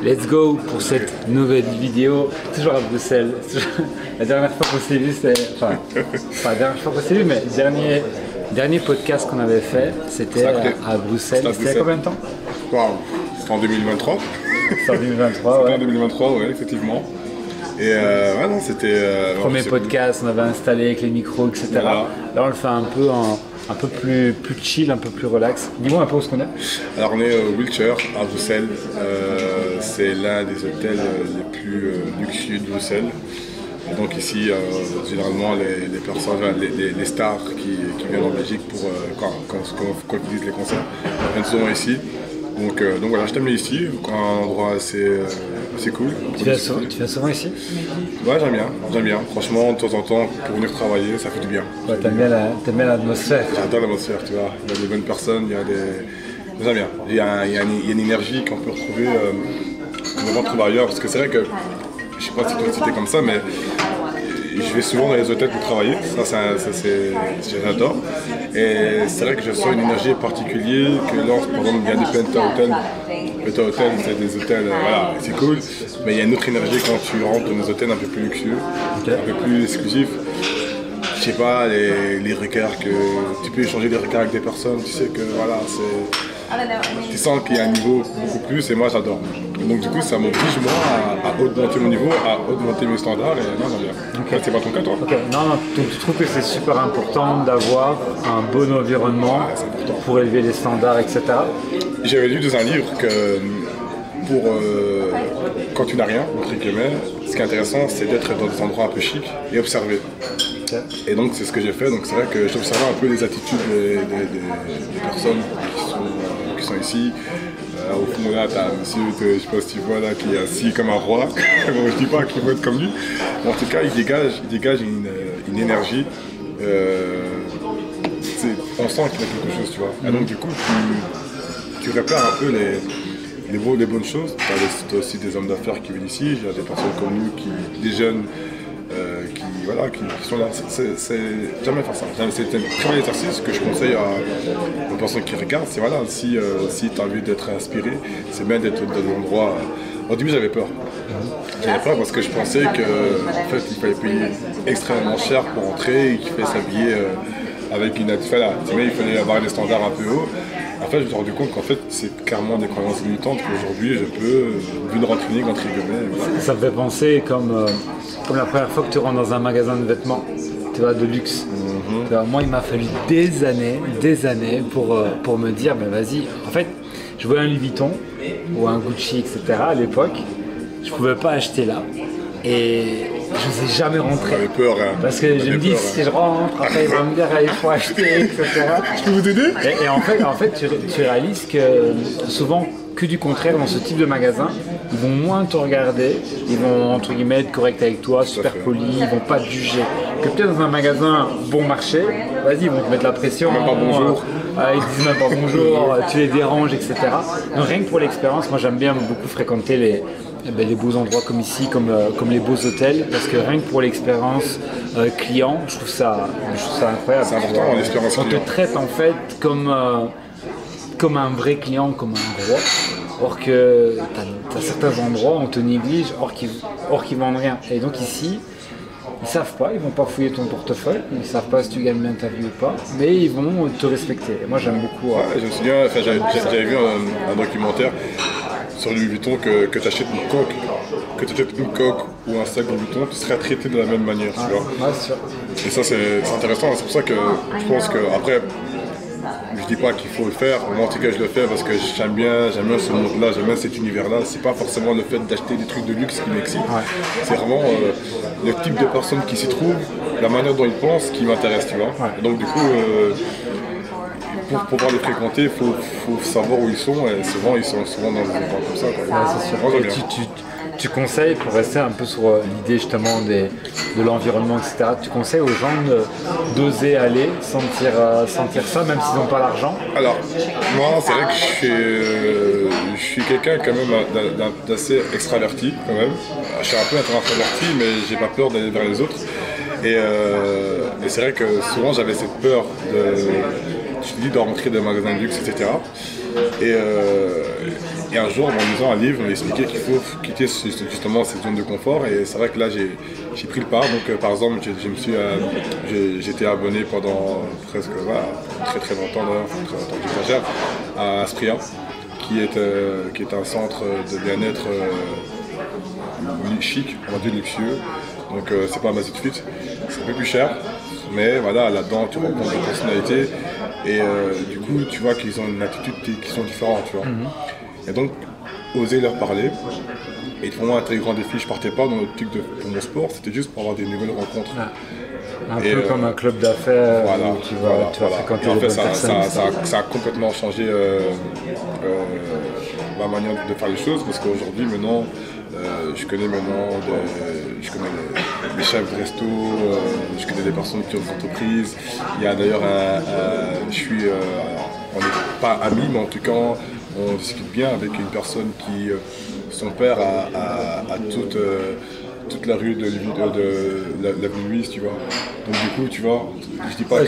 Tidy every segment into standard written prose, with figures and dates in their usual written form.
Let's go pour cette nouvelle vidéo, toujours à Bruxelles. La dernière fois qu'on s'est vu, c'est... Enfin, pas la dernière fois qu'on s'est vu, mais le dernier podcast qu'on avait fait, c'était à Bruxelles. C'était il y a combien de temps? Waouh, c'était en 2023. C'était en 2023, ouais. C'était en 2023, ouais, effectivement. Et ouais, non, c'était... Premier podcast, on avait installé avec les micros, etc. Voilà. Là, on le fait un peu plus chill, un peu plus relax. Dis-moi un peu où est-ce qu'on est. Alors, on est au Wiltshire, à Bruxelles. C'est l'un des hôtels les plus luxueux de Bruxelles. Et donc ici, généralement, les personnes, les stars qui viennent en Belgique pour, quand ils disent les concerts, viennent souvent ici. Donc voilà, je t'aime ici, un endroit assez cool. Tu viens souvent ici? Ouais, j'aime bien. Franchement, de temps en temps, pour venir travailler, ça fait du bien. Ouais, t'aimes bien l'atmosphère? J'adore l'atmosphère, tu vois. Il y a des bonnes personnes, il y a des... J'aime bien. Il y a une énergie qu'on peut retrouver vraiment trouver ailleurs. Parce que c'est vrai que, je sais pas si toi c'était comme ça, mais je vais souvent dans les hôtels pour travailler. J'adore. Et c'est vrai que je sens une énergie particulière que lorsque, par exemple, il y a des Penta Hotels. Penta Hotels, c'est des hôtels, voilà, c'est cool. Mais il y a une autre énergie quand tu rentres dans des hôtels un peu plus luxueux, un peu plus exclusifs. Je sais pas, les regards que tu peux échanger des regards avec des personnes, tu sais que voilà, tu sens qu'il y a un niveau beaucoup plus et moi j'adore. Donc du coup ça m'oblige moi à augmenter mon niveau, à augmenter mes standards et non, j'aime bien. Okay. C'est pas ton cas toi? Okay. Non, donc tu trouves que c'est super important d'avoir un bon environnement pour élever les standards, etc. J'avais lu dans un livre que pour quand tu n'as rien, entre guillemets, ce qui est intéressant c'est d'être dans des endroits un peu chics et observer. Et donc c'est ce que j'ai fait, donc c'est vrai que j'observais un peu les attitudes des personnes qui sont ici. Au fond là, t'as un monsieur, je sais pas si tu vois là, qui est assis comme un roi. Bon, je dis pas qu'il faut être comme lui. Mais en tout cas, il dégage une énergie. On sent qu'il y a quelque chose, tu vois. Et donc du coup, tu repères un peu les bonnes choses. T'as aussi des hommes d'affaires qui viennent ici, il y a des personnes comme nous, des jeunes. Qui sont là, c'est jamais faire ça. C'est un très bon exercice que je conseille aux personnes qui regardent. C'est voilà, si tu as envie d'être inspiré, c'est bien d'être dans un endroit. Au début j'avais peur. J'avais peur parce que je pensais qu'en fait il fallait payer extrêmement cher pour entrer et qu'il fallait s'habiller avec une attitude. Il fallait avoir des standards un peu hauts. En fait, je me suis rendu compte qu'en fait, c'est clairement des croyances limitantes qu'aujourd'hui, je peux vivre en clinique, entre guillemets. Voilà. Ça me fait penser comme la première fois que tu rentres dans un magasin de vêtements, tu vois, de luxe. Mm-hmm. Tu vois, moi, il m'a fallu des années pour me dire, ben vas-y. En fait, je voyais un Louis Vuitton ou un Gucci, etc. à l'époque. Je pouvais pas acheter là. Et je ne sais jamais rentrer. J'avais peur, hein. Parce que je me dis, si je rentre, après il va me dire, il faut acheter, etc. Je peux vous aider? Et en fait tu réalises que souvent, que du contraire, dans ce type de magasin, ils vont moins te regarder, ils vont entre guillemets être corrects avec toi, super polis, ils vont pas te juger. Que peut-être dans un magasin bon marché, vas-y, ils vont te mettre la pression. Même pas bonjour. Ils disent même pas bonjour, tu les déranges, etc. Donc rien que pour l'expérience, moi j'aime bien beaucoup fréquenter les beaux endroits comme ici, comme les beaux hôtels, parce que rien que pour l'expérience client, je trouve ça incroyable. C'est important l'expérience client. On te traite en fait comme un vrai client, comme un roi. Or que t'as certains endroits où on te néglige, or qu'ils vendent rien. Et donc ici, ils savent pas, ils vont pas fouiller ton portefeuille, ils savent pas si tu gagnes bien ta vie ou pas, mais ils vont te respecter. Et moi j'aime beaucoup. Je me souviens, j'avais vu un documentaire sur Louis Vuitton que tu achètes une coque ou un sac Louis Vuitton, tu seras traité de la même manière, tu vois. Ouais, c'est sûr. Et ça c'est intéressant, c'est pour ça que je pense que après. Je dis pas qu'il faut le faire, moi en tout cas je le fais parce que j'aime bien ce monde-là, j'aime bien cet univers-là. C'est pas forcément le fait d'acheter des trucs de luxe qui m'excite, c'est vraiment le type de personnes qui s'y trouvent, la manière dont ils pensent qui m'intéresse, tu vois. Et donc du coup, pour pouvoir les fréquenter, il faut savoir où ils sont et souvent ils sont souvent dans des endroits comme ça. C'est sûr. Tu conseilles, pour rester un peu sur l'idée justement de l'environnement, etc., tu conseilles aux gens d'oser aller, sentir ça, même s'ils n'ont pas l'argent? Alors, moi, c'est vrai que je suis quelqu'un quand même d'assez extraverti, quand même. Je suis un peu introverti, mais j'ai pas peur d'aller vers les autres. Et c'est vrai que souvent, j'avais cette peur de rentrer dans des magasins de luxe, etc. Et un jour, en lisant un livre, on m'a expliqué qu'il faut quitter justement cette zone de confort. Et c'est vrai que là, j'ai pris le pas. Donc, par exemple, j'étais abonné pendant presque très très longtemps, d'ailleurs, très longtemps que j'exagère, à Aspria, qui est un centre de bien-être chic, on va dire luxueux. Donc, c'est pas un Basic Fit, c'est un peu plus cher. Mais voilà, là-dedans, tu rencontres des personnalités. Et du coup, tu vois qu'ils ont une attitude qui sont différentes, tu vois. Et donc, oser leur parler. Et pour moi, un très grand défi, je partais pas dans l'optique pour mon sport, c'était juste pour avoir des nouvelles rencontres. Un peu comme un club d'affaires voilà, où tu vas fréquenter les bonnes personnes. Ça a complètement changé ma manière de faire les choses, parce qu'aujourd'hui, maintenant, je connais les chefs de resto, je connais des personnes qui ont des entreprises. Il y a d'ailleurs on n'est pas amis, mais en tout cas, on discute bien avec une personne qui, son père a toute la rue de l'avenue Louise, tu vois. Donc du coup, tu vois, je dis pas que...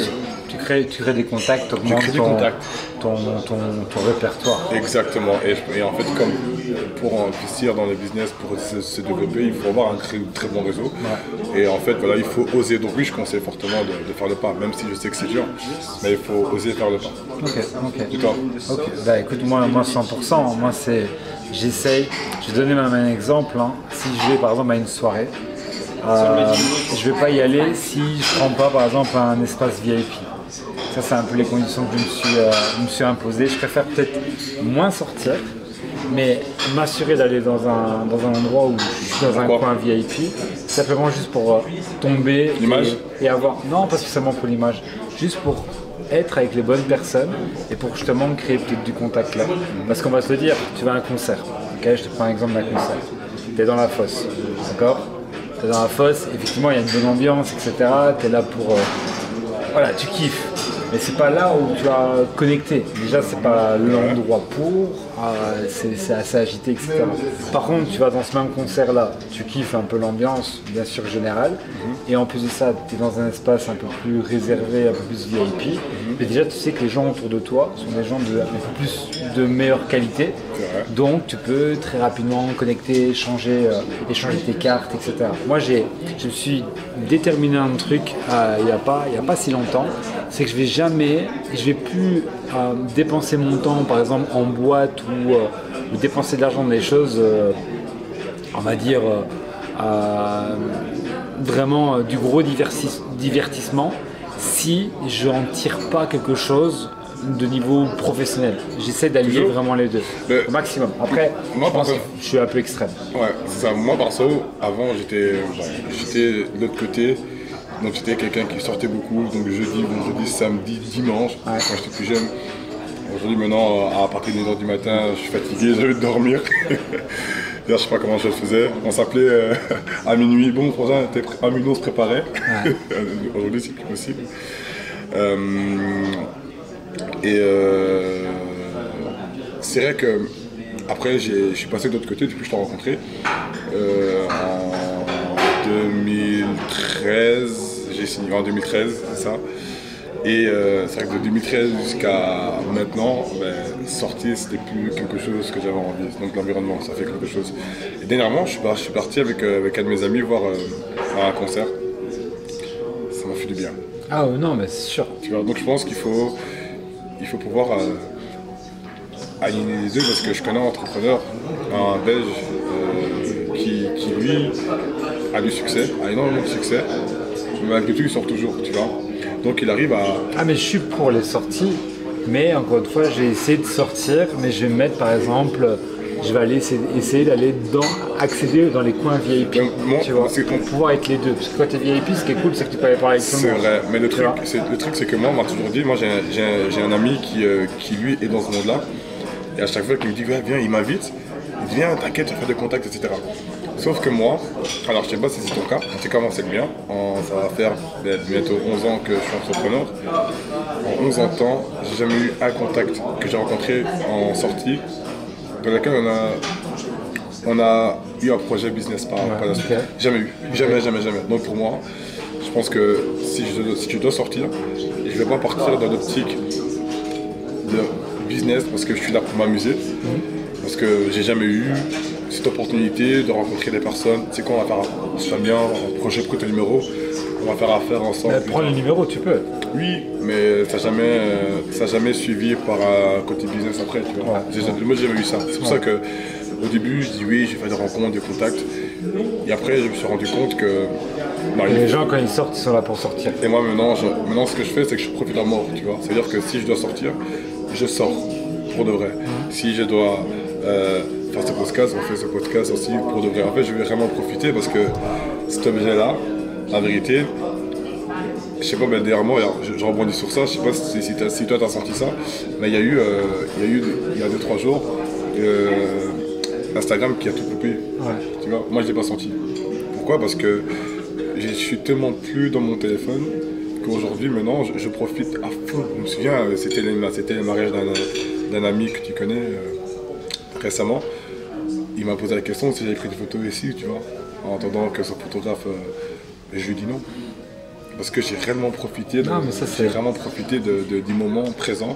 Tu crées des contacts, tu augmentes ton répertoire. Exactement. Et en fait, comme pour investir dans les business, pour se développer, il faut avoir un très bon réseau. Ouais. Et en fait, voilà, il faut oser. Donc oui, je conseille fortement de faire le pas, même si je sais que c'est dur, mais il faut oser faire le pas. Ok. Et toi ? Ok. Bah écoute, moi 100%, moi c'est... J'essaye, je vais donner même un exemple, hein. Si je vais par exemple à une soirée, je ne vais pas y aller si je ne prends pas par exemple un espace VIP. Ça c'est un peu les conditions que je me suis imposées. Je préfère peut-être moins sortir, mais m'assurer d'aller dans un endroit où je suis dans un coin VIP, simplement juste pour tomber et avoir... Non, pas spécialement pour l'image, juste pour être avec les bonnes personnes et pour justement créer peut-être du contact là. Parce qu'on va se dire, tu vas à un concert, okay, je te prends un exemple d'un concert, tu es dans la fosse, d'accord ? Tu es dans la fosse, effectivement il y a une bonne ambiance, etc. Tu es là pour... voilà, tu kiffes. Mais c'est pas là où tu vas connecter. Déjà, c'est pas l'endroit pour, c'est assez agité, etc. Par contre, tu vas dans ce même concert-là, tu kiffes un peu l'ambiance, bien sûr, générale. Et en plus de ça, tu es dans un espace un peu plus réservé, un peu plus VIP. Mais déjà, tu sais que les gens autour de toi sont des gens un peu plus de meilleure qualité. Donc, tu peux très rapidement connecter, échanger tes cartes, etc. Moi, je me suis déterminé un truc il y a pas si longtemps. C'est que je vais plus dépenser mon temps, par exemple, en boîte ou dépenser de l'argent dans des choses, on va dire, vraiment du gros divertissement, si je n'en tire pas quelque chose de niveau professionnel. J'essaie d'allier vraiment les deux, au maximum. Après, moi, je pense que je suis un peu extrême. Ouais, c'est ça. Moi, perso, avant, j'étais de l'autre côté. Donc j'étais quelqu'un qui sortait beaucoup, donc jeudi, vendredi, samedi, dimanche, quand j'étais plus jeune. Aujourd'hui maintenant, à partir de 1h du matin, je suis fatigué, j'ai envie de dormir. D'ailleurs, je sais pas comment je le faisais. On s'appelait à minuit, bon, à minuit on se préparait. Ouais. Aujourd'hui c'est plus possible. C'est vrai que après je suis passé de l'autre côté depuis que je t'ai rencontré. En 2013, j'ai signé en 2013, c'est ça. Et c'est vrai que de 2013 jusqu'à maintenant, sortir c'était plus quelque chose que j'avais envie. Donc l'environnement, ça fait quelque chose. Et dernièrement, je suis parti avec un de mes amis voir un concert. Ça m'a fait du bien. Ah non, mais c'est sûr. Tu vois, donc je pense qu'il faut pouvoir aligner les deux, parce que je connais un entrepreneur, un Belge, qui lui a du succès, a énormément de succès, mais malgré tout il sort toujours, tu vois. Donc il arrive à... Ah mais je suis pour les sorties, mais encore une fois j'ai essayé de sortir, mais je vais me mettre par exemple, je vais aller essayer d'aller accéder dans les coins VIP, tu vois, pour pouvoir être les deux. Parce que quand tu es VIP, ce qui est cool, c'est que tu peux aller parler avec tout le monde. C'est vrai, mais le truc c'est que moi on m'a toujours dit, moi j'ai un ami qui lui est dans ce monde-là, et à chaque fois qu'il me dit viens, il m'invite, il dit viens, t'inquiète, tu vas faire des contacts, etc. Sauf que moi, alors je sais pas si c'est ton cas, en tout cas moi c'est le mien, ça va faire bientôt 11 ans que je suis entrepreneur. En 11 ans de temps, j'ai jamais eu un contact que j'ai rencontré en sortie dans lequel on a eu un projet business par la suite. Jamais eu, jamais. Donc pour moi, je pense que si je dois sortir, je ne vais pas partir dans l'optique business parce que je suis là pour m'amuser. Parce que j'ai jamais eu cette opportunité de rencontrer des personnes. Tu sais quoi, on va faire, ça bien, j'ai pris ton numéro, on va faire affaire ensemble. Prends le numéro, tu peux. Oui, mais ça n'a jamais suivi par un côté business après, tu vois. Moi, j'ai jamais eu ça. C'est pour ça que au début, je dis oui, j'ai fait des rencontres, des contacts. Et après, je me suis rendu compte que... les gens, quand ils sortent, ils sont là pour sortir. Et moi, maintenant, ce que je fais, c'est que je profite à mort, tu vois. C'est-à-dire que si je dois sortir, je sors, pour de vrai. Si je dois faire ce podcast, on fait ce podcast aussi, pour de vrai. En fait, je vais vraiment profiter parce que cet objet-là, la vérité, je sais pas, mais dernièrement, je rebondis sur ça, je sais pas si toi t'as senti ça, mais il y a eu il y a 2-3 jours, Instagram qui a tout coupé. Tu vois, moi je l'ai pas senti. Pourquoi? Parce que je suis tellement plus dans mon téléphone qu'aujourd'hui maintenant je profite à fond. Je me souviens, c'était le mariage d'un ami que tu connais récemment. Il m'a posé la question si j'avais pris des photos ici, tu vois, en attendant que son photographe, je lui dis non. Parce que j'ai réellement profité, du moment présent.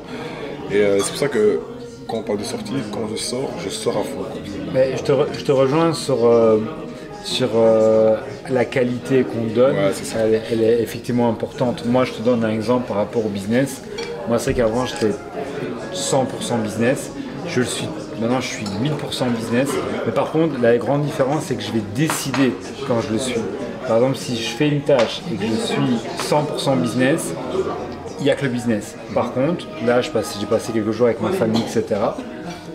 Et c'est pour ça que quand on parle de sortie, quand je sors à fond. Mais je te rejoins sur la qualité qu'on donne. Ouais, c'est ça. Elle est effectivement importante. Moi, je te donne un exemple par rapport au business. Moi, c'est qu'avant, j'étais 100% business. Maintenant, je suis 1000% business. Mais par contre, la grande différence, c'est que je vais décider quand je le suis. Par exemple, si je fais une tâche et que je suis 100% business, il n'y a que le business. Par contre, là, j'ai passé quelques jours avec ma famille, etc.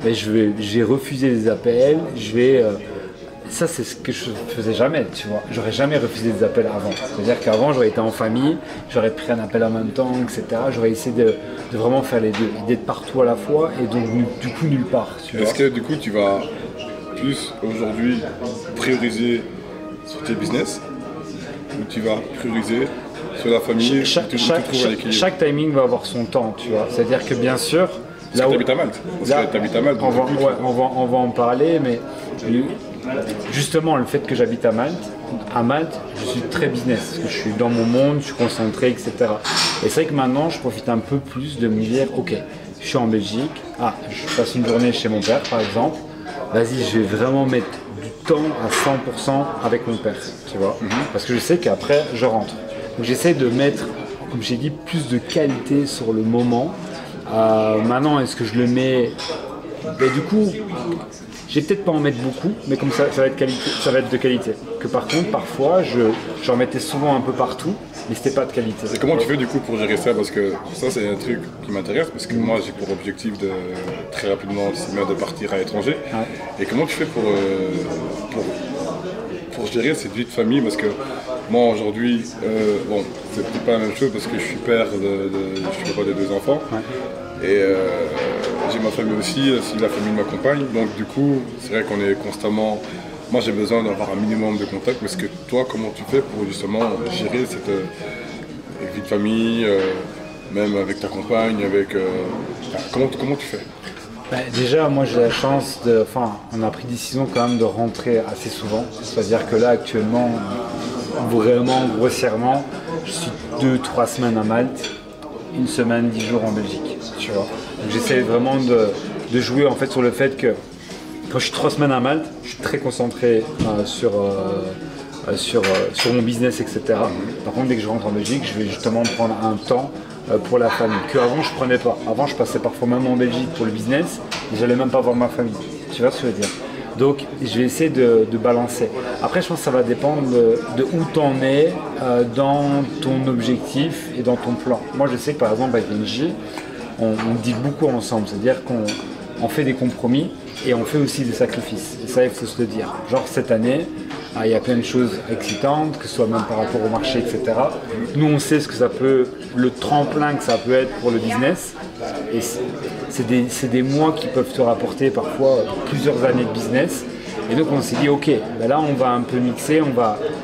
Mais j'ai refusé des appels. Ça, c'est ce que je faisais jamais, tu vois. J'aurais jamais refusé des appels avant. C'est-à-dire qu'avant, j'aurais été en famille, j'aurais pris un appel en même temps, etc. J'aurais essayé de vraiment faire les deux, d'être partout à la fois et donc du coup nulle part. Est-ce que du coup, tu vas plus aujourd'hui prioriser sur tes business ou tu vas prioriser sur la famille? Chaque timing va avoir son temps, tu vois. C'est-à-dire que bien sûr... Parce que t'habites à Malte. On va en parler, mais justement le fait que j'habite à Malte, je suis très business, parce que je suis dans mon monde, je suis concentré, etc. Et c'est vrai que maintenant, je profite un peu plus de me dire, ok, je suis en Belgique, je passe une journée chez mon père, par exemple, vas-y, je vais vraiment mettre du temps à 100% avec mon père, tu vois, parce que je sais qu'après, je rentre. Donc j'essaie de mettre, comme j'ai dit, plus de qualité sur le moment. Maintenant, est-ce que je le mets... Du coup, je vais peut-être pas en mettre beaucoup, mais comme ça va être de qualité. Que par contre, parfois, j'en mettais souvent un peu partout, mais c'était pas de qualité. Et comment tu fais du coup pour gérer ça? Parce que ça, c'est un truc qui m'intéresse, parce que moi, j'ai pour objectif de très rapidement de partir à l'étranger. Ouais. Et comment tu fais pour gérer cette vie de famille? Parce que moi, aujourd'hui, c'est peut-être pas la même chose parce que je suis père je suis papa de 2 enfants. Ouais. Et j'ai ma famille aussi la famille de ma compagne. Donc du coup, c'est vrai qu'on est constamment... Moi, j'ai besoin d'avoir un minimum de contact. Parce que toi, comment tu fais pour justement gérer cette vie de famille, même avec ta compagne, comment tu fais? Déjà, moi j'ai la chance on a pris décision quand même de rentrer assez souvent. C'est-à-dire que là, actuellement, vraiment grossièrement, je suis 2-3 semaines à Malte, 1 semaine, 10 jours en Belgique, tu vois. Donc j'essaie vraiment de jouer en fait sur le fait que quand je suis 3 semaines à Malte, je suis très concentré sur mon business, etc. Par contre, dès que je rentre en Belgique, je vais justement prendre un temps pour la famille, qu'avant je prenais pas. Avant, je passais parfois même en Belgique pour le business, et j'allais même pas voir ma famille. Tu vois ce que je veux dire? Donc, je vais essayer de balancer. Après, je pense que ça va dépendre de où tu en es dans ton objectif et dans ton plan. Moi, je sais que par exemple, avec NJ, on dit beaucoup ensemble, c'est-à-dire qu'on fait des compromis et on fait aussi des sacrifices. Et ça, il faut se le dire. Genre, cette année, il y a plein de choses excitantes, que ce soit même par rapport au marché, etc. Nous, on sait ce que ça peut, le tremplin que ça peut être pour le business. Et c'est des mois qui peuvent te rapporter parfois plusieurs années de business. Et donc, on s'est dit, ok, là, on va un peu mixer.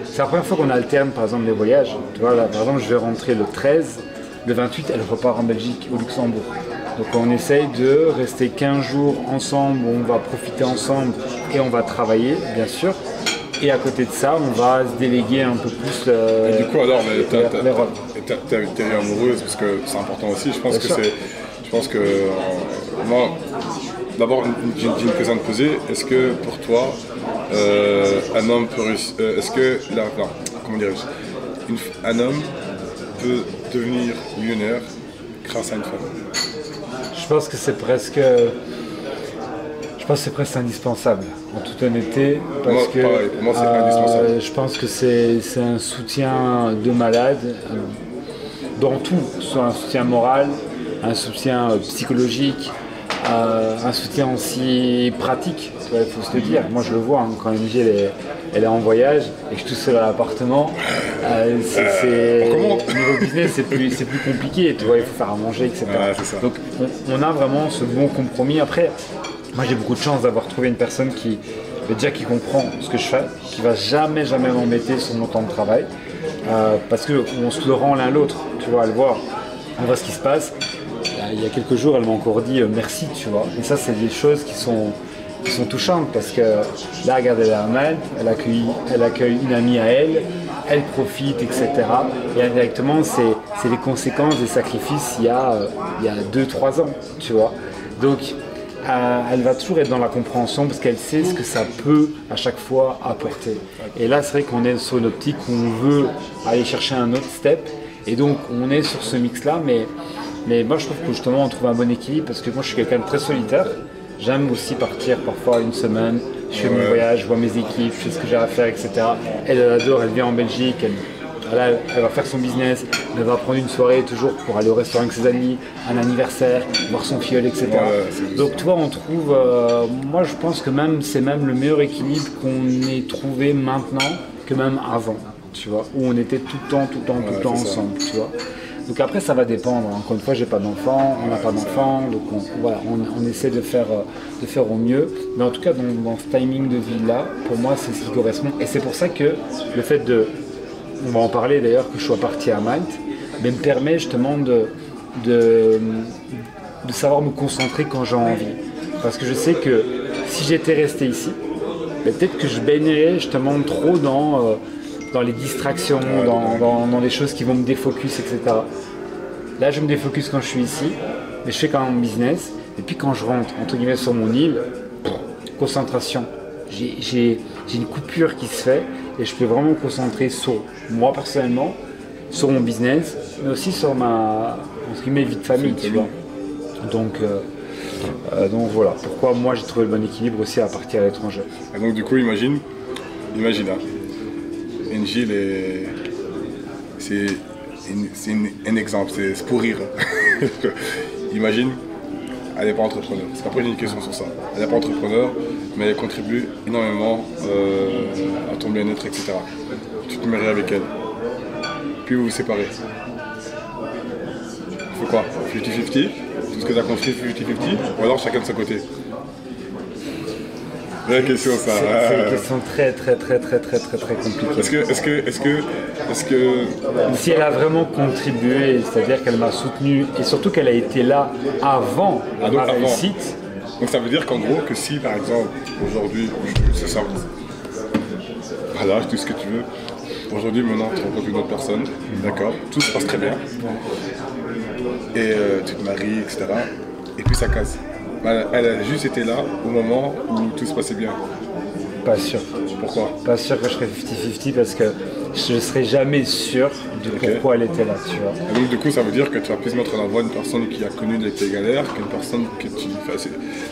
C'est la première fois qu'on alterne, par exemple, les voyages. Tu vois, là, par exemple, je vais rentrer le 13, le 28, elle repart en Belgique, au Luxembourg. Donc, on essaye de rester 15 jours ensemble, on va profiter ensemble et on va travailler, bien sûr. Et à côté de ça, on va se déléguer un peu plus et du coup, alors, les rôles. T'es amoureuse, parce que c'est important aussi. Je pense que moi, d'abord, j'ai une question à te poser. Est-ce que pour toi, un homme peut réussir. Est-ce que. Non, comment dirais-je, un homme peut devenir millionnaire grâce à une femme? Je pense que c'est presque indispensable, en toute honnêteté, parce Moi, que pareil, pour moi, c'est indispensable. je pense que c'est un soutien de malade dans tout, que ce soit un soutien moral, un soutien psychologique, un soutien aussi pratique, il faut se le dire. Moi je le vois, hein, quand MJ elle est en voyage et que je suis tout seul à l'appartement, niveau business c'est plus compliqué, tu vois, il faut faire à manger, etc. C'est ça. Donc on a vraiment ce bon compromis. Après, moi j'ai beaucoup de chance d'avoir trouvé une personne qui comprend ce que je fais, qui va jamais m'embêter sur mon temps de travail, parce qu'on se le rend l'un l'autre, tu vois, elle voit ce qui se passe. Il y a quelques jours, elle m'a encore dit merci, tu vois. Et ça, c'est des choses qui sont touchantes, parce que là, regarde, elle est à Malte, elle accueille une amie à elle profite, etc. Et indirectement, c'est les conséquences des sacrifices il y a 2-3 ans, tu vois. Donc, elle va toujours être dans la compréhension, parce qu'elle sait ce que ça peut à chaque fois apporter. Et là, c'est vrai qu'on est sur une optique où on veut aller chercher un autre step, et donc on est sur ce mix-là, mais moi je trouve que justement on trouve un bon équilibre, parce que moi je suis quelqu'un de très solitaire. J'aime aussi partir parfois une semaine, je fais mon voyage, je vois mes équipes, je fais ce que j'ai à faire, etc. Elle adore, elle vient en Belgique, elle va faire son business, elle va prendre une soirée toujours pour aller au restaurant avec ses amis, un anniversaire, voir son filleul, etc. Donc tu vois, on trouve, moi je pense que c'est même le meilleur équilibre qu'on ait trouvé maintenant que même avant, tu vois, où on était tout le temps ensemble, tu vois. Donc après ça va dépendre, encore une fois j'ai pas d'enfant, on n'a pas d'enfant, donc on essaie de faire au mieux, mais en tout cas dans ce timing de vie là, pour moi c'est ce qui correspond, et c'est pour ça que le fait on va en parler d'ailleurs, que je sois parti à Malte, mais me permet justement de savoir me concentrer quand j'ai envie, parce que je sais que si j'étais resté ici, peut-être que je baignerais justement trop dans les distractions, dans les choses qui vont me défocus, etc. Là, je me défocus quand je suis ici, mais je fais quand même mon business. Et puis quand je rentre, entre guillemets, sur mon île, concentration. J'ai une coupure qui se fait, et je peux vraiment me concentrer sur moi personnellement, sur mon business, mais aussi sur ma, entre guillemets, vie de famille, tu vois. Donc voilà, pourquoi moi j'ai trouvé le bon équilibre aussi à partir à l'étranger. Et donc du coup, imagine là. NJ, c'est un exemple, c'est pour rire. Imagine, elle n'est pas entrepreneur. Parce qu'après j'ai une question sur ça. Elle n'est pas entrepreneur, mais elle contribue énormément à ton bien-être, etc. Tu te maries avec elle. Puis vous vous séparez. Tu fais quoi? 50-50? Tout ce que tu as construit 50-50? Ou alors chacun de son côté? Vraie question ça. C'est une question très compliquée. Est-ce que si elle a vraiment contribué, c'est-à-dire qu'elle m'a soutenu, et surtout qu'elle a été là avant ma réussite. Donc ça veut dire qu'en gros, que si par exemple aujourd'hui, c'est ça, voilà, tout ce que tu veux, aujourd'hui maintenant tu rencontres une autre personne, d'accord, tout se passe très bien, et tu te maries, etc. Et puis ça casse. Elle a juste été là au moment où tout se passait bien. Pas sûr. Pourquoi? Pas sûr que je serais 50-50, parce que je ne serai jamais sûr de pourquoi elle était là, tu vois. Et donc du coup ça veut dire que tu vas plus mettre en avant une personne qui a connu tes galères qu'une personne que tu... Enfin,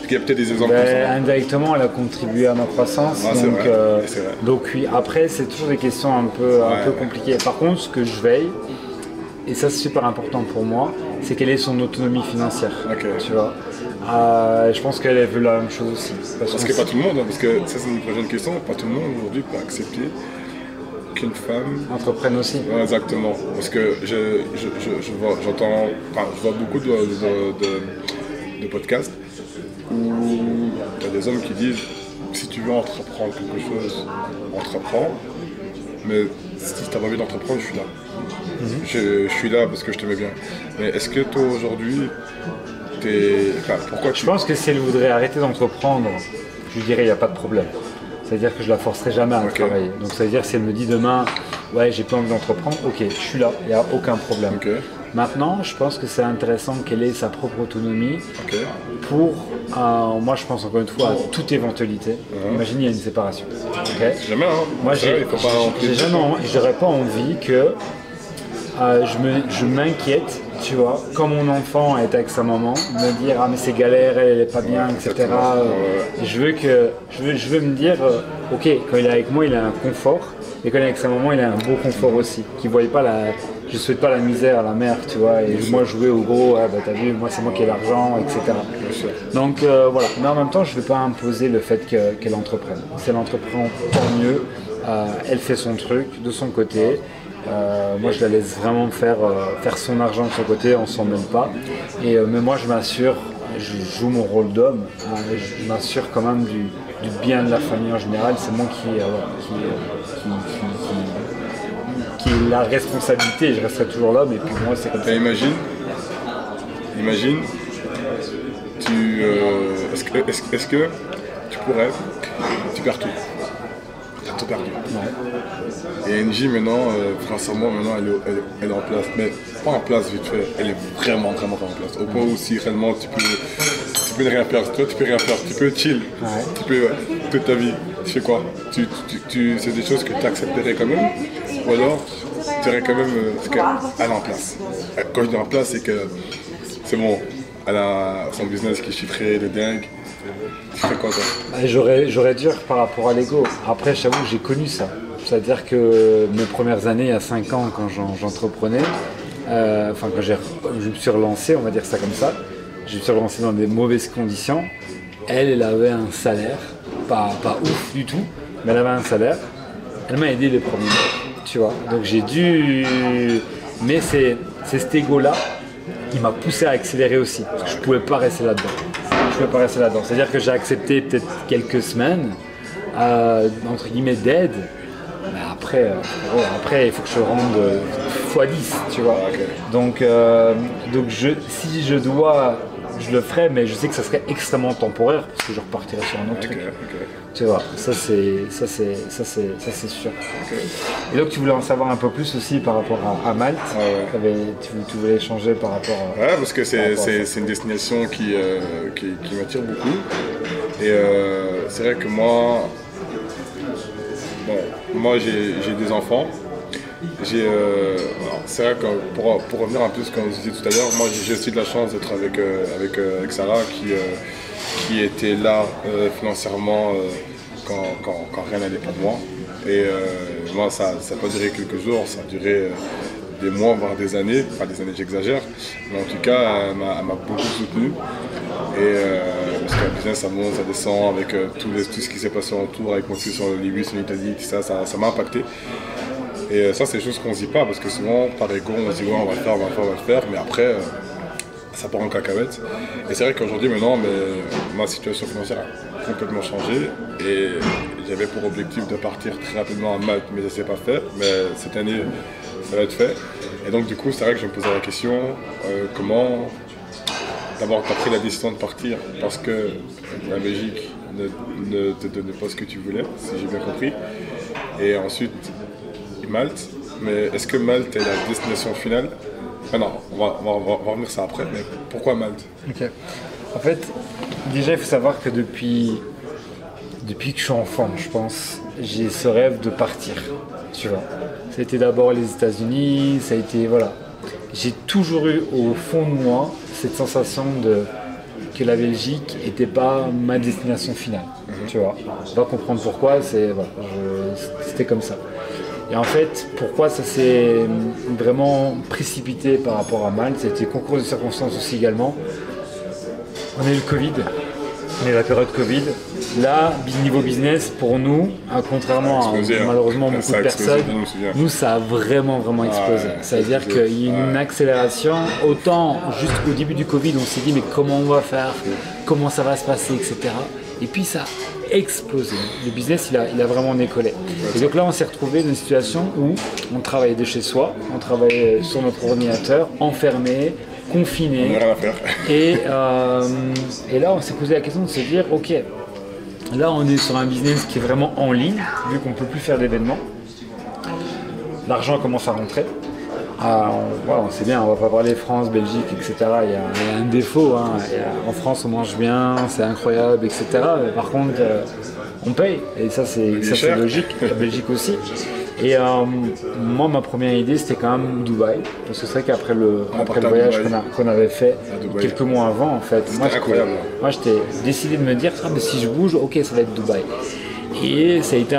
il y a peut-être des exemples comme ça. Indirectement, elle a contribué à ma croissance. Ah, donc, c'est vrai. Donc oui, après c'est toujours des questions un peu compliquées. Par contre, ce que je veille, et ça c'est super important pour moi, c'est quelle est son autonomie financière, tu vois. Je pense qu'elle veut la même chose aussi. Parce que pas tout le monde, parce que ça c'est une prochaine question, pas tout le monde aujourd'hui peut accepter qu'une femme entreprenne aussi. Ouais, exactement, parce que je vois beaucoup de podcasts où il y a des hommes qui disent si tu veux entreprendre quelque chose, entreprends, mais si tu n'as pas envie d'entreprendre, je suis là. Je suis là parce que je t'aimais bien. Mais est-ce que toi aujourd'hui, pourquoi tu... Je pense que si elle voudrait arrêter d'entreprendre, je lui dirais il n'y a pas de problème. C'est-à-dire que je la forcerai jamais à travailler. Donc ça veut dire si elle me dit demain, ouais j'ai pas envie d'entreprendre, ok, je suis là, il n'y a aucun problème. Maintenant, je pense que c'est intéressant qu'elle ait sa propre autonomie pour, moi je pense encore une fois à toute éventualité. Imagine il y a une séparation. Jamais, hein. Moi j'aurais pas envie que je m'inquiète, tu vois, quand mon enfant est avec sa maman, me dire ah mais c'est galère, elle est pas bien, etc. Je veux me dire ok, quand il est avec moi il a un confort, et quand il est avec sa maman il a un beau confort aussi, qu'il voit pas je souhaite pas la misère à la mère, tu vois, et moi jouer au gros, ah bah t'as vu, moi c'est moi qui ai l'argent, etc. Donc voilà, mais en même temps je vais pas imposer le fait qu'elle entreprenne. Si elle entreprend, tant mieux, elle fait son truc de son côté. Moi je la laisse vraiment faire son argent de son côté, on s'en mêle pas. Mais moi je m'assure, je joue mon rôle d'homme, je m'assure quand même du bien de la famille en général. C'est moi qui ai la responsabilité, je resterai toujours l'homme et puis moi c'est comme ça. Imagine, est-ce que tu perds tout. Tout perdu. Ouais. Et NJ maintenant, sincèrement, elle est en place, mais pas en place vite fait, elle est vraiment en place. Au point où si réellement tu peux ne rien faire, toi tu peux rien faire, tu peux chill, tu peux toute ta vie. Tu fais quoi? C'est des choses que tu accepterais quand même, ou alors tu dirais quand même qu'elle est en place. Quand je dis en place, c'est que c'est bon, elle a son business qui est chiffré de dingue. Tu fais quoi toi? J'aurais dû par rapport à l'ego. Après, j'avoue que j'ai connu ça. C'est-à-dire que mes premières années, il y a 5 ans, quand j'entreprenais, quand je me suis relancé, on va dire ça comme ça, je me suis relancé dans des mauvaises conditions. Elle avait un salaire, pas ouf du tout, mais elle avait un salaire. Elle m'a aidé les premiers mois, tu vois. Donc j'ai dû... Mais c'est cet ego-là qui m'a poussé à accélérer aussi, parce que je ne pouvais pas rester là-dedans. C'est-à-dire que j'ai accepté peut-être quelques semaines, entre guillemets, d'aide, mais après il faut que je rende x10, tu vois. Donc si je dois, je le ferai, mais je sais que ça serait extrêmement temporaire, parce que je repartirai sur un autre truc. Tu vois, ça c'est sûr. Et donc tu voulais en savoir un peu plus aussi par rapport à Malte. Tu voulais échanger par rapport à... Ouais, parce que c'est une destination qui m'attire beaucoup. Et c'est vrai que moi j'ai des enfants. C'est vrai que pour revenir un peu sur ce qu'on disait tout à l'heure, moi j'ai aussi de la chance d'être avec Sarah qui était là financièrement quand rien n'allait pour moi. Et moi ça n'a pas duré quelques jours, ça a duré des mois, voire des années. Pas des années, j'exagère, mais en tout cas elle m'a beaucoup soutenu. Et parce que le business ça monte, ça descend avec tout ce qui s'est passé autour, avec mon fils sur le Libye, en Italie, tout ça m'a impacté. Et ça c'est des choses qu'on ne se dit pas, parce que souvent par ego on se dit ouais, on va le faire, mais après ça part en cacahuète. Et c'est vrai qu'aujourd'hui maintenant ma situation financière a complètement changé et j'avais pour objectif de partir très rapidement à Malte, mais ça ne s'est pas fait. Mais cette année ça va être fait. Et donc du coup c'est vrai que je me posais la question comment d'abord tu as pris la décision de partir parce que la Belgique ne te donnait pas ce que tu voulais, si j'ai bien compris. Et ensuite Malte, mais est-ce que Malte est la destination finale? Ah non, on va revenir ça après, mais pourquoi Malte? Ok. En fait, déjà il faut savoir que depuis que je suis enfant, je pense, j'ai ce rêve de partir, tu vois. Ça a été d'abord les États-Unis, ça a été, voilà. J'ai toujours eu au fond de moi cette sensation que la Belgique n'était pas ma destination finale, tu vois. On va comprendre pourquoi, c'était comme ça. Et en fait, pourquoi ça s'est vraiment précipité par rapport à Malte, c'était concours de circonstances aussi également. On a eu le Covid, on a eu la période Covid. Là, niveau business, pour nous, contrairement à malheureusement beaucoup de personnes, nous ça a vraiment explosé. C'est-à-dire qu'il y a eu une accélération. Autant juste au début du Covid, on s'est dit mais comment on va faire, comment ça va se passer, etc. Et puis ça a explosé. Le business, il a vraiment décollé. Et donc là, on s'est retrouvé dans une situation où on travaillait de chez soi, on travaillait sur notre ordinateur, enfermé, confiné. On n'a rien à faire. Et là, on s'est posé la question de se dire, ok, là, on est sur un business qui est vraiment en ligne, vu qu'on ne peut plus faire d'événements. L'argent commence à rentrer. Voilà, on sait bien, on va pas parler France, Belgique, etc. Il y a un défaut. Hein. En France, on mange bien, c'est incroyable, etc. Mais par contre, on paye. Et ça, c'est logique. La Belgique aussi. Et moi, ma première idée, c'était quand même Dubaï. Parce que c'est vrai qu'après le voyage qu'on avait fait quelques mois avant, en fait, moi, j'étais décidé de me dire, mais si je bouge, ok, ça va être Dubaï. Et ça a été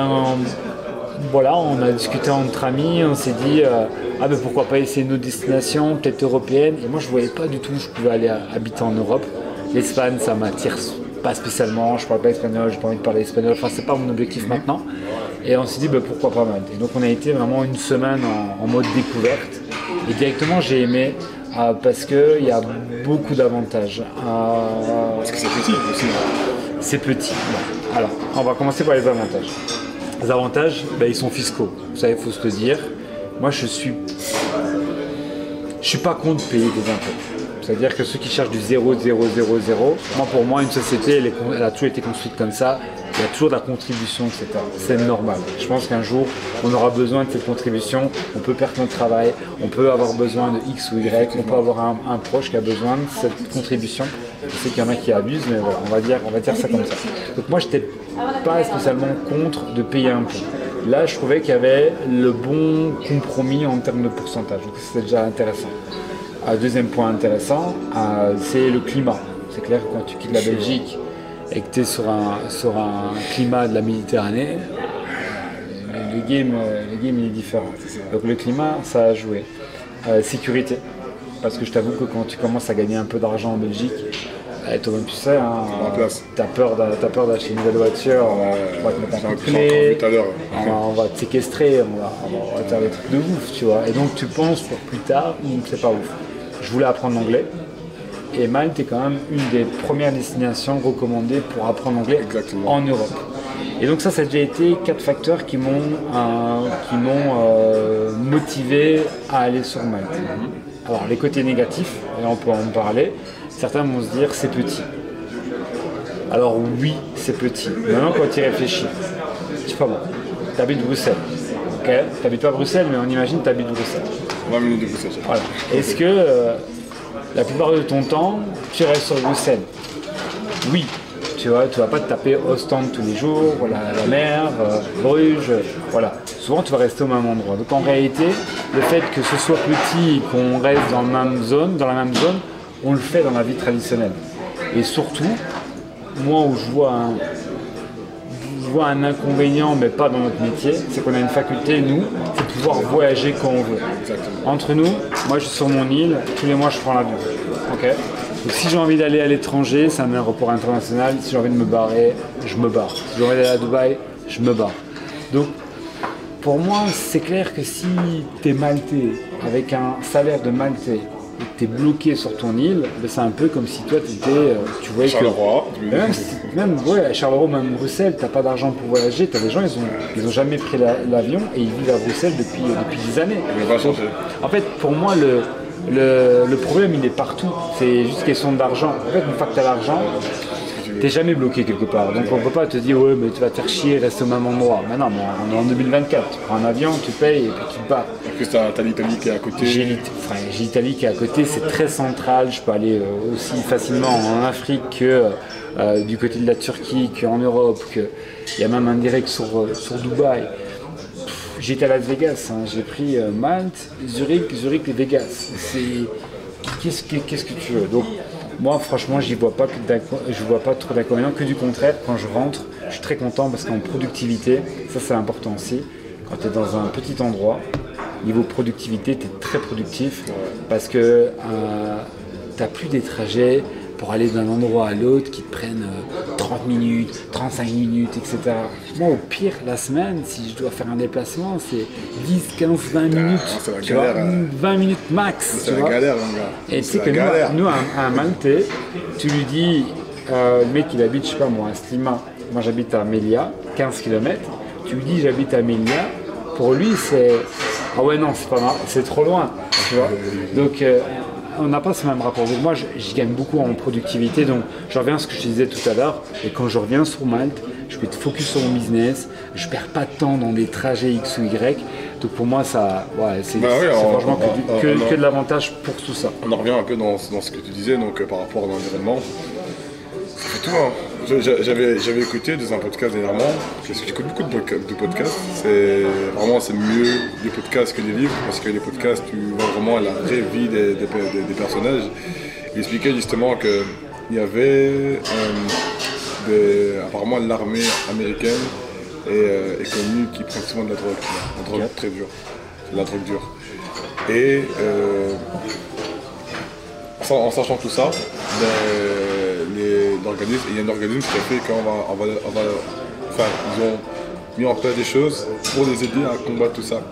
voilà, on a discuté entre amis, on s'est dit mais pourquoi pas essayer une autre destination, peut-être européenne. Et moi je voyais pas du tout où je pouvais aller habiter en Europe. L'Espagne ça m'attire pas spécialement, je parle pas espagnol, j'ai pas envie de parler espagnol, enfin c'est pas mon objectif maintenant. Et on s'est dit pourquoi pas Malte. Et donc on a été vraiment une semaine en mode découverte. Et directement j'ai aimé parce qu'il y a beaucoup d'avantages. Parce que c'est petit aussi. C'est petit. Bon. Alors on va commencer par les avantages. Les avantages, ils sont fiscaux. Ça, il faut se le dire. Moi, je suis pas contre payer des impôts. C'est-à-dire que ceux qui cherchent du 0, 0, 0, 0, pour moi, une société, elle a toujours été construite comme ça. Il y a toujours de la contribution, etc. C'est normal. Je pense qu'un jour, on aura besoin de cette contribution. On peut perdre notre travail. On peut avoir besoin de X ou Y. On peut avoir un proche qui a besoin de cette contribution. Je sais qu'il y en a qui abusent, mais voilà, on va dire ça comme ça. Donc moi, je n'étais pas spécialement contre de payer un peu. Là, je trouvais qu'il y avait le bon compromis en termes de pourcentage. Donc c'est déjà intéressant. Deuxième point intéressant, c'est le climat. C'est clair que quand tu quittes la Belgique et que tu es sur un climat de la Méditerranée, le game il est différent. Donc le climat, ça a joué. Sécurité. Parce que je t'avoue que quand tu commences à gagner un peu d'argent en Belgique, toi-même tu sais, t'as peur d'acheter une nouvelle voiture, on va te mettre un coup de clé, on va te séquestrer, on va te faire des trucs de ouf, tu vois. Et donc tu penses pour plus tard, c'est pas ouf. Je voulais apprendre l'anglais, et Malte est quand même une des premières destinations recommandées pour apprendre l'anglais en Europe. Et donc ça a déjà été 4 facteurs qui m'ont motivé à aller sur Malte. Alors les côtés négatifs, et on peut en parler, certains vont se dire c'est petit. Alors oui, c'est petit. Maintenant quand tu y réfléchis, je sais pas moi, tu habites Bruxelles. Ok, tu n'habites pas Bruxelles, mais on imagine que tu habites Bruxelles. 20 minutes de Bruxelles. Voilà. Est-ce que la plupart de ton temps, tu restes sur Bruxelles? Oui. Tu vois, tu vas pas te taper Ostende tous les jours, la mer, Bruges, voilà. Souvent tu vas rester au même endroit. Donc en réalité, le fait que ce soit petit et qu'on reste dans la même zone, on le fait dans la vie traditionnelle. Et surtout, moi où je vois un inconvénient, mais pas dans notre métier, c'est qu'on a une faculté, nous, c'est de pouvoir voyager quand on veut. Exactement. Entre nous, moi je suis sur mon île, tous les mois je prends l'avion. Okay. Donc si j'ai envie d'aller à l'étranger, c'est un aéroport international. Si j'ai envie de me barrer, je me barre. Si j'ai envie d'aller à Dubaï, je me barre. Donc pour moi, c'est clair que si tu es maltais, avec un salaire de maltais, et que tu es bloqué sur ton île, c'est un peu comme si toi tu voyais Charleroi, que... Même à Charleroi, même Bruxelles, tu n'as pas d'argent pour voyager. Tu as des gens, ils ont jamais pris l'avion et ils vivent à Bruxelles depuis des années. Donc, en fait, pour moi, le problème il est partout, c'est juste question d'argent. En fait, une fois que tu as l'argent, t'es jamais bloqué quelque part. Donc on peut pas te dire ouais mais tu vas te faire chier, reste au même endroit. Mais non, mais on est en 2024, tu prends un avion, tu payes et puis tu te bats. En plus t'as l'Italie qui est à côté. J'ai l'Italie qui est à côté, c'est très central, je peux aller aussi facilement en Afrique que du côté de la Turquie, qu'en Europe, il y a même un direct sur Dubaï. J'étais à Las Vegas, j'ai pris Malte, Zurich et Vegas. Qu'est-ce que tu veux? Donc moi franchement je vois pas trop d'inconvénients, que du contraire. Quand je rentre, je suis très content parce qu'en productivité, ça c'est important aussi, quand tu es dans un petit endroit, niveau productivité, tu es très productif parce que tu n'as plus des trajets pour aller d'un endroit à l'autre qui te prennent 30 minutes, 35 minutes, etc. Moi, au pire, la semaine, si je dois faire un déplacement, c'est 10, 15, 20 minutes. C'est la galère. 20 minutes max. C'est la galère, mon gars. Et tu sais que nous, à Maltais, tu lui dis, le mec, il habite, je sais pas moi, à Slima. Moi, j'habite à Melia, 15 km. Tu lui dis, j'habite à Melia. Pour lui, c'est... Ah ouais, non, c'est pas mal, c'est trop loin, tu vois. Donc... on n'a pas ce même rapport. Donc moi, j'y gagne beaucoup en productivité. Donc, je reviens à ce que je te disais tout à l'heure. Et quand je reviens sur Malte, je peux être focus sur mon business. Je ne perds pas de temps dans des trajets X ou Y. Donc pour moi, ça, ouais, c'est Bah oui, franchement que de l'avantage pour tout ça. On en revient un peu dans ce que tu disais, donc par rapport à l'environnement. Ça fait tout, hein. J'avais écouté dans un podcast dernièrement, parce que j'écoute beaucoup de podcasts. C'est mieux des podcasts que des livres, parce que les podcasts, tu vois vraiment la vraie vie des personnages. Il expliquait justement qu'il y avait apparemment l'armée américaine est connue qui prend souvent de la drogue très dure, de la drogue dure. Et en sachant tout ça, il y a un organisme qui a fait ils ont mis en place des choses pour les aider à combattre tout ça.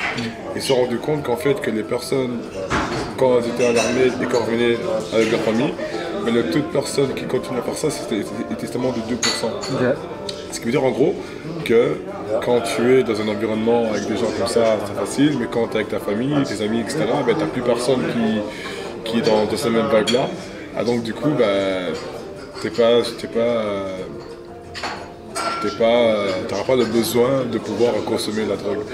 Ils se sont rendus compte qu'en fait que les personnes, quand elles étaient à l'armée et qu'elles revenaient avec leur famille, mais le taux de personnes qui continuent à faire ça, était seulement de 2%. Okay. Ce qui veut dire en gros que quand tu es dans un environnement avec des gens comme ça, c'est facile, mais quand tu es avec ta famille, tes amis, etc., ben, tu n'as plus personne qui est dans cette même vague-là. Ah, donc du coup, ben, t'auras pas le besoin de pouvoir consommer la drogue.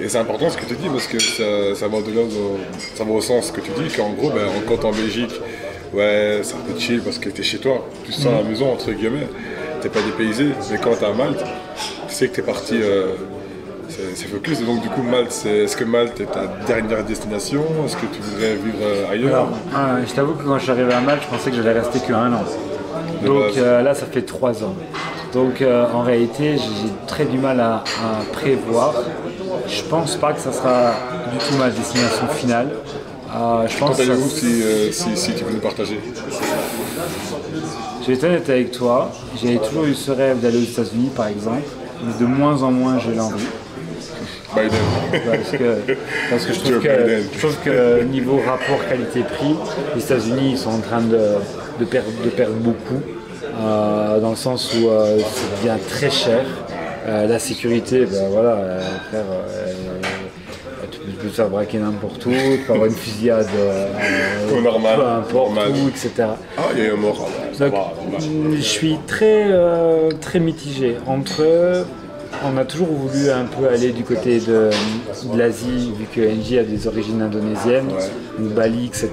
Et c'est important ce que tu dis parce que ça va au-delà, ça va au sens que tu dis qu'en gros, ben, quand t'es en Belgique, ouais, c'est un peu chill parce que t'es chez toi, tu te sens à la maison entre guillemets, t'es pas dépaysé, mais quand t'es à Malte, tu sais que t'es parti, c'est focus. Et donc du coup, Malte, est-ce que Malte est ta dernière destination? Est-ce que tu voudrais vivre ailleurs? Alors, je t'avoue que quand je suis arrivé à Malte, je pensais que j'allais rester qu'un an. Donc là, ça fait 3 ans. Donc en réalité, j'ai très du mal à prévoir. Je pense pas que ça sera du tout ma destination finale. Je pense. Quand allez-vous si tu veux nous partager? Je vais être honnête avec toi. J'ai toujours eu ce rêve d'aller aux États-Unis, par exemple. Mais de moins en moins, j'ai l'envie. Parce que je trouve que niveau rapport qualité-prix, les États-Unis ils sont en train de perdre beaucoup. Dans le sens où ça devient très cher. La sécurité, ben voilà, tu peux te faire braquer n'importe où, tu peux avoir une fusillade normal, peu importe où, etc. Ah, il y a un mort. Donc, je suis très mitigé entre. On a toujours voulu un peu aller du côté de l'Asie, vu que NJ a des origines indonésiennes, ou Bali, etc.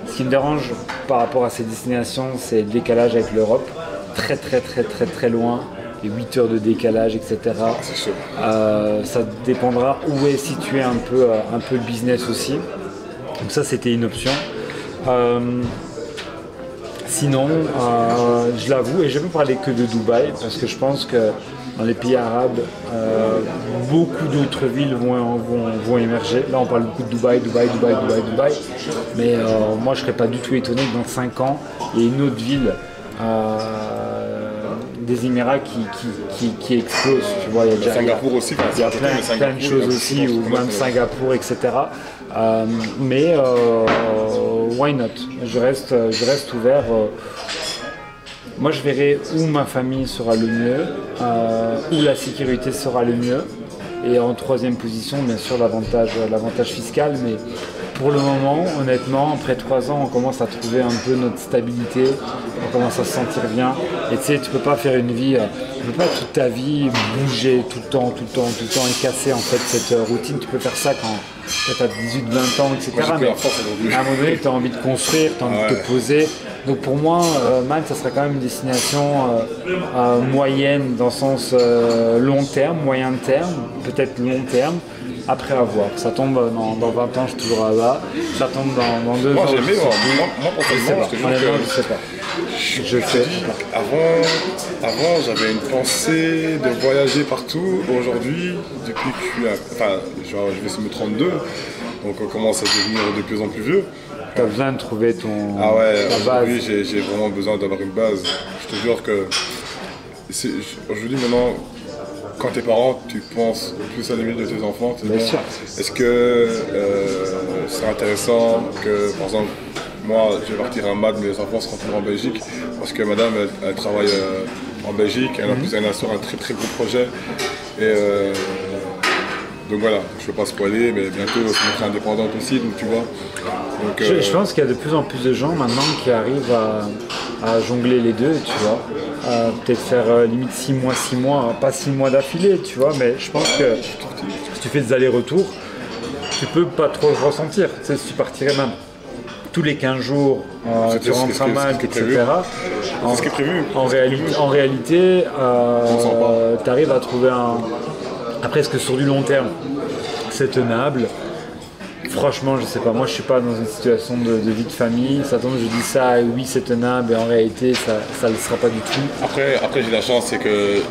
Ce qui me dérange par rapport à ces destinations, c'est le décalage avec l'Europe. Très loin, les 8 heures de décalage, etc. C'est sûr. Ça dépendra où est situé un peu le business aussi. Donc ça, c'était une option. Sinon, je l'avoue, et je ne vais pas parler que de Dubaï, parce que je pense que dans les pays arabes, beaucoup d'autres villes vont émerger. Là, on parle beaucoup de Dubaï. Mais moi, je ne serais pas du tout étonné que dans 5 ans, il y ait une autre ville des Émirats qui explose. Tu vois, il y a déjà, Singapour aussi. Il y a plein de choses aussi, ou même Singapour, etc. Mais why not? Je reste ouvert. Moi, je verrai où ma famille sera le mieux, où la sécurité sera le mieux. Et en 3e position, bien sûr, l'avantage fiscal. Mais pour le moment, honnêtement, après 3 ans, on commence à trouver un peu notre stabilité. On commence à se sentir bien. Et tu sais, tu peux pas faire une vie, tu peux pas toute ta vie bouger tout le temps et casser en fait cette routine. Tu peux faire ça quand tu as 18-20 ans, etc. Mais à un moment donné, tu as envie de construire, tu as envie de te poser. Donc pour moi, Malte, ça sera quand même une destination moyenne dans le sens long terme, moyen terme, peut-être long terme. Après avoir, ça tombe dans 20 ans, je suis toujours là-bas. Ça tombe dans 2 ans. Moi, personnellement, je sais pas. Je sais. Avant, j'avais une pensée de voyager partout. Aujourd'hui, depuis que je vais me 32, donc on commence à devenir de plus en plus vieux. Tu as besoin de trouver ta base. Oui, j'ai vraiment besoin d'avoir une base. Je te jure que aujourd'hui, maintenant, quand t'es parent, tu penses plus à l'avenir de tes enfants. Bien sûr. Est-ce que c'est intéressant que, par exemple, moi, je vais partir en MAD, mais les enfants seront toujours en Belgique, parce que madame, elle travaille en Belgique, elle a sur un très gros projet. Et donc voilà, je ne veux pas spoiler, mais bientôt elle se mettra indépendante aussi, donc tu vois. Donc, je pense qu'il y a de plus en plus de gens maintenant qui arrivent à jongler les deux, tu vois. Peut-être faire limite 6 mois, pas 6 mois d'affilée, tu vois, mais je pense que si tu fais des allers-retours, tu peux pas trop le ressentir. Tu sais, si tu partirais même tous les 15 jours, tu rentres à Malte, etc. C'est ce qui est prévu. En réalité, tu arrives à trouver après, ce que sur du long terme, c'est tenable. Franchement, je sais pas, moi je suis pas dans une situation de vie de famille, ça tombe, je dis ça, oui c'est tenable, et en réalité ça le sera pas du tout. Après j'ai la chance, c'est que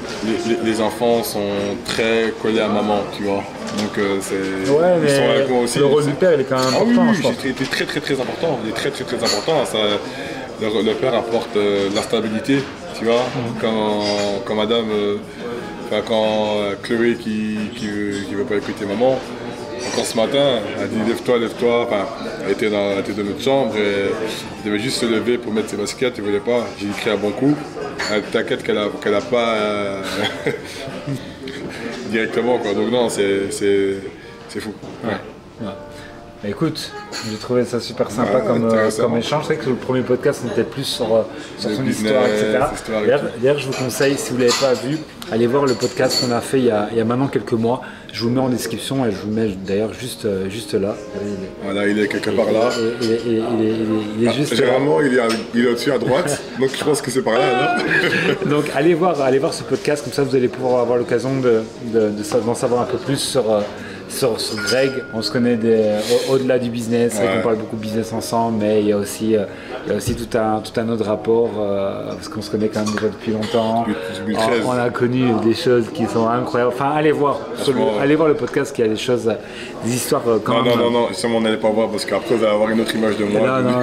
les enfants sont très collés à maman, tu vois. Donc ouais, mais ils sont avec moi aussi. Le rôle du père il est quand même important. Ah oui, il est très important, il est très important. Ça, le père apporte la stabilité, tu vois, quand madame, quand Chloé qui veut pas écouter maman. Encore ce matin, elle a dit lève-toi, enfin, elle était dans notre chambre et elle devait juste se lever pour mettre ses baskets, elle voulait pas. J'ai écrit un bon coup, t'inquiète qu'elle a pas directement quoi, donc non, c'est fou. Ouais. Bah, écoute, j'ai trouvé ça super sympa comme échange. C'est vrai que le premier podcast on était plus sur son business, histoire, etc. D'ailleurs, je vous conseille, si vous ne l'avez pas vu, allez voir le podcast qu'on a fait il y a maintenant quelques mois. Je vous le mets en description et je vous le mets d'ailleurs juste là. Voilà, il est quelque part là. Il est juste généralement, il est au-dessus à droite, donc je pense que c'est par là. Donc allez voir ce podcast, comme ça vous allez pouvoir avoir l'occasion d'en savoir un peu plus sur Greg. On se connaît au-delà du business, on parle beaucoup de business ensemble, mais il y a aussi tout un autre rapport, parce qu'on se connaît quand même déjà depuis longtemps. On a connu des choses qui sont incroyables. Enfin, allez voir le podcast, qui a des histoires quand même. Non, justement, on n'allait pas voir parce qu'après vous allez avoir une autre image de moi. Non.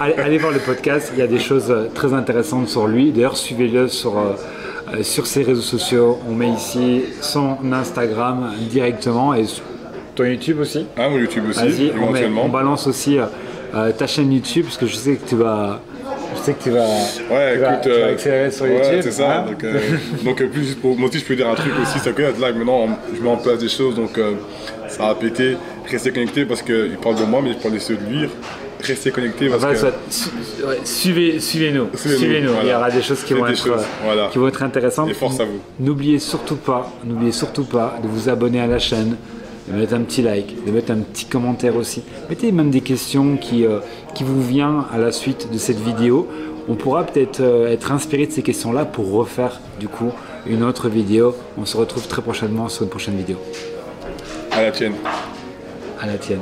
Allez voir le podcast, il y a des choses très intéressantes sur lui. D'ailleurs, suivez-le sur ses réseaux sociaux. On met ici son Instagram directement et ton YouTube aussi. Ah, mon YouTube aussi, éventuellement. On balance aussi ta chaîne YouTube, parce que je sais que tu vas accélérer sur YouTube. Ouais, c'est ça. Hein, donc plus pour moi aussi, je peux dire un truc aussi, c'est que là maintenant je mets en place des choses, donc ça va péter. Restez connectés parce qu'il parle de moi, mais je parle aussi de lui. Restez connectés parce que... Suivez-nous. Voilà. Il y aura des choses qui vont être intéressantes. Et force à vous. N'oubliez surtout pas de vous abonner à la chaîne, de mettre un petit like, de mettre un petit commentaire aussi. Mettez même des questions qui vous viennent à la suite de cette vidéo. On pourra peut-être être inspiré de ces questions-là pour refaire du coup une autre vidéo. On se retrouve très prochainement sur une prochaine vidéo. À la tienne. À la tienne.